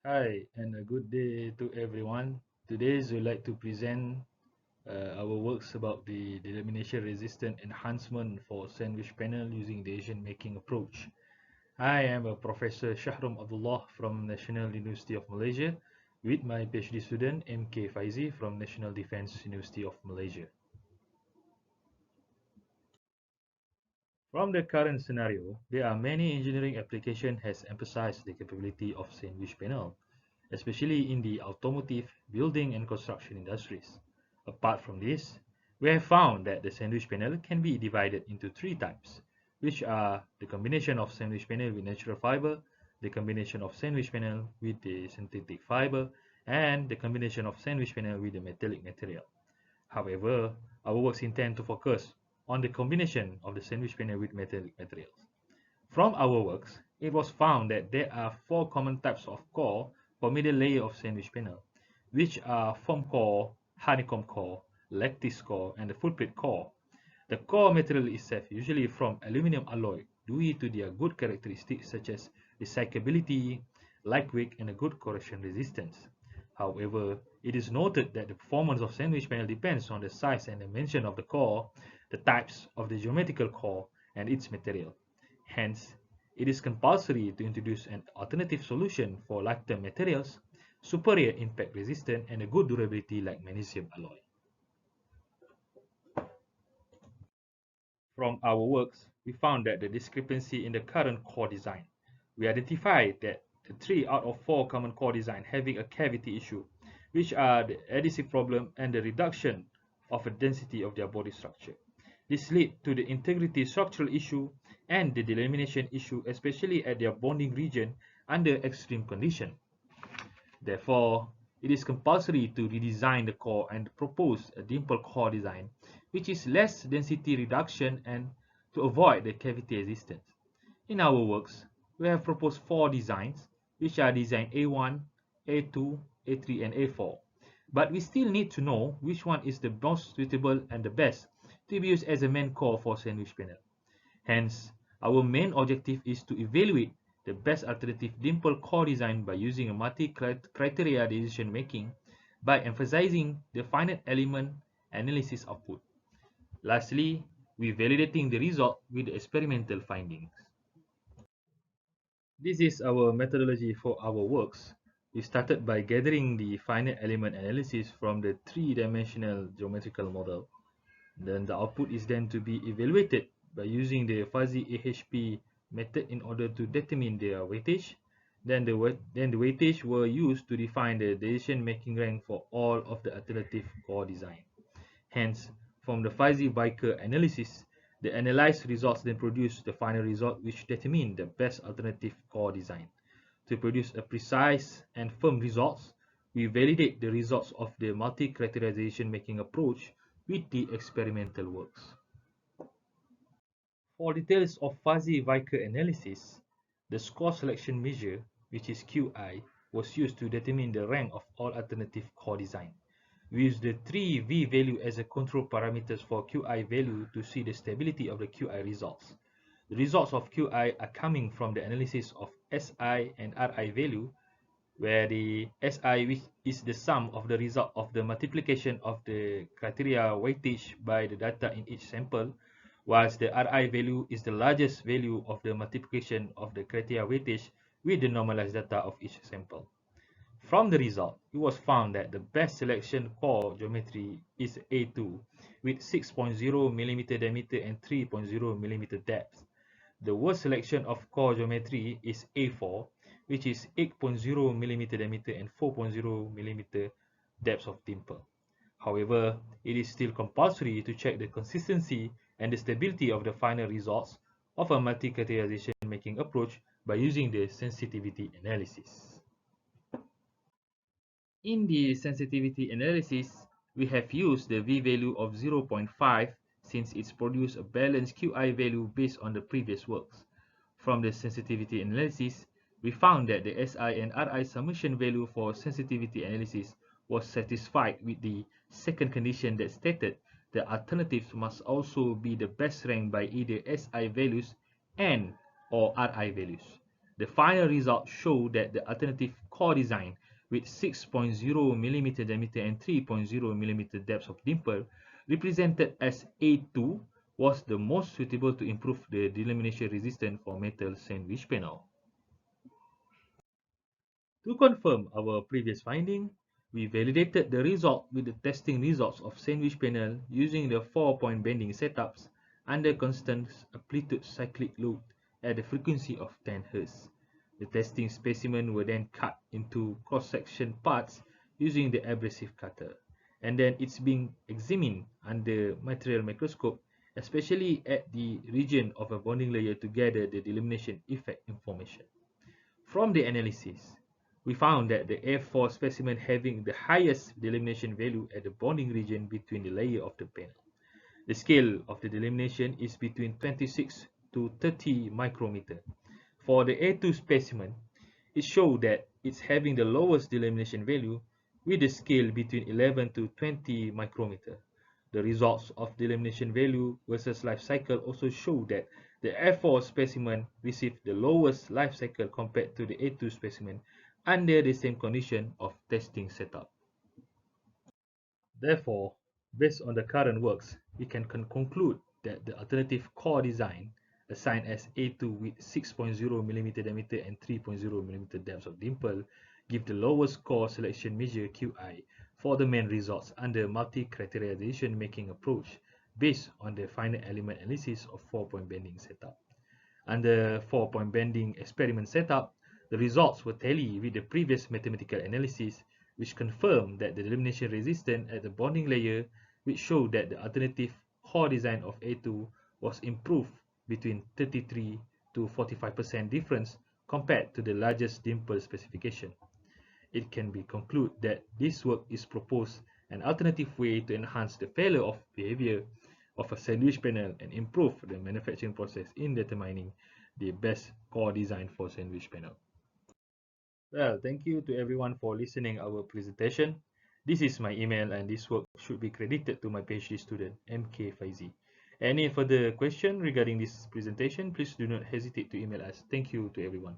Hi, and a good day to everyone. Today, we'd like to present our works about the delamination resistant enhancement for sandwich panel using the Asian making approach. I am a Professor Shahrum Abdullah from National University of Malaysia with my PhD student MK Faidzi from National Defence University of Malaysia. From the current scenario, there are many engineering applications has emphasized the capability of sandwich panel, especially in the automotive, building and construction industries. Apart from this, we have found that the sandwich panel can be divided into three types, which are the combination of sandwich panel with natural fiber, the combination of sandwich panel with the synthetic fiber, and the combination of sandwich panel with the metallic material. However, our works intend to focus on the combination of the sandwich panel with metallic materials. From our works, it was found that there are four common types of core for middle layer of sandwich panel, which are foam core, honeycomb core, lattice core, and the footplate core. The core material itself usually from aluminum alloy due to their good characteristics such as recyclability, lightweight, and a good corrosion resistance. However, it is noted that the performance of sandwich panel depends on the size and dimension of the core, the types of the geometrical core, and its material. Hence, it is compulsory to introduce an alternative solution for lighter materials, superior impact resistance, and a good durability like magnesium alloy. From our works, we found that the discrepancy in the current core design. We identified that the 3 out of 4 common core design having a cavity issue, which are the adhesive problem and the reduction of the density of their body structure. This led to the integrity structural issue and the delamination issue, especially at their bonding region under extreme condition. Therefore, it is compulsory to redesign the core and propose a dimple core design, which is less density reduction and to avoid the cavity existence. In our works, we have proposed 4 designs, which are design A1, A2, A3, and A4. But we still need to know which one is the most suitable and the best to be used as a main core for sandwich panel. Hence, our main objective is to evaluate the best alternative dimple core design by using a multi-criteria decision making by emphasizing the finite element analysis output. Lastly, we validating the result with the experimental findings. This is our methodology for our works. We started by gathering the finite element analysis from the three-dimensional geometrical model. Then the output is then to be evaluated by using the fuzzy AHP method in order to determine their weightage. Then the weightage were used to define the decision-making rank for all of the alternative core design. Hence, from the fuzzy Vicker analysis, the analyzed results then produce the final result which determine the best alternative core design. To produce a precise and firm results, we validate the results of the multi-criteria decision-making approach with the experimental works. For details of fuzzy Vicker analysis, the score selection measure, which is QI, was used to determine the rank of all alternative core design. We use the 3V value as a control parameters for QI value to see the stability of the QI results. The results of QI are coming from the analysis of SI and RI value, where the SI which is the sum of the result of the multiplication of the criteria weightage by the data in each sample, whilst the RI value is the largest value of the multiplication of the criteria weightage with the normalized data of each sample. From the result, it was found that the best selection core geometry is A2 with 6.0 mm diameter and 3.0 mm depth. The worst selection of core geometry is A4, which is 8.0 mm diameter and 4.0 mm depth of dimple. However, it is still compulsory to check the consistency and the stability of the final results of a multi-categorization making approach by using the sensitivity analysis. In the sensitivity analysis, we have used the V-value of 0.5 since it's produced a balanced QI value based on the previous works. From the sensitivity analysis, we found that the SI and RI summation value for sensitivity analysis was satisfied with the second condition that stated the alternatives must also be the best ranked by either SI values and or RI values. The final results show that the alternative core design with 6.0mm diameter and 3.0mm depth of dimple represented as A2 was the most suitable to improve the delamination resistance for metal sandwich panel. To confirm our previous finding, we validated the result with the testing results of sandwich panel using the 4-point bending setups under constant amplitude cyclic load at the frequency of 10 Hz. The testing specimen were then cut into cross-section parts using the abrasive cutter, and then it's being examined under material microscope, especially at the region of a bonding layer to gather the delamination effect information. From the analysis, we found that the A4 specimen having the highest delamination value at the bonding region between the layer of the panel. The scale of the delamination is between 26 to 30 micrometer. For the A2 specimen, it showed that it's having the lowest delamination value with a scale between 11 to 20 micrometer. The results of delamination value versus life cycle also show that the A4 specimen received the lowest life cycle compared to the A2 specimen under the same condition of testing setup. Therefore, based on the current works, we can conclude that the alternative core design, assigned as A2 with 6.0mm diameter and 3.0mm depth of dimple, give the lowest core selection measure QI for the main results under multi-criterialization making approach based on the finite element analysis of 4-point bending setup. Under 4-point bending experiment setup, the results were tally with the previous mathematical analysis, which confirmed that the delamination resistance at the bonding layer, which showed that the alternative core design of A2 was improved between 33 to 45% difference compared to the largest dimple specification. It can be concluded that this work is proposed an alternative way to enhance the failure of behavior of a sandwich panel and improve the manufacturing process in determining the best core design for sandwich panel. Well, thank you to everyone for listening our presentation. This is my email and this work should be credited to my PhD student, MK Faidzi. Any further question regarding this presentation, please do not hesitate to email us. Thank you to everyone.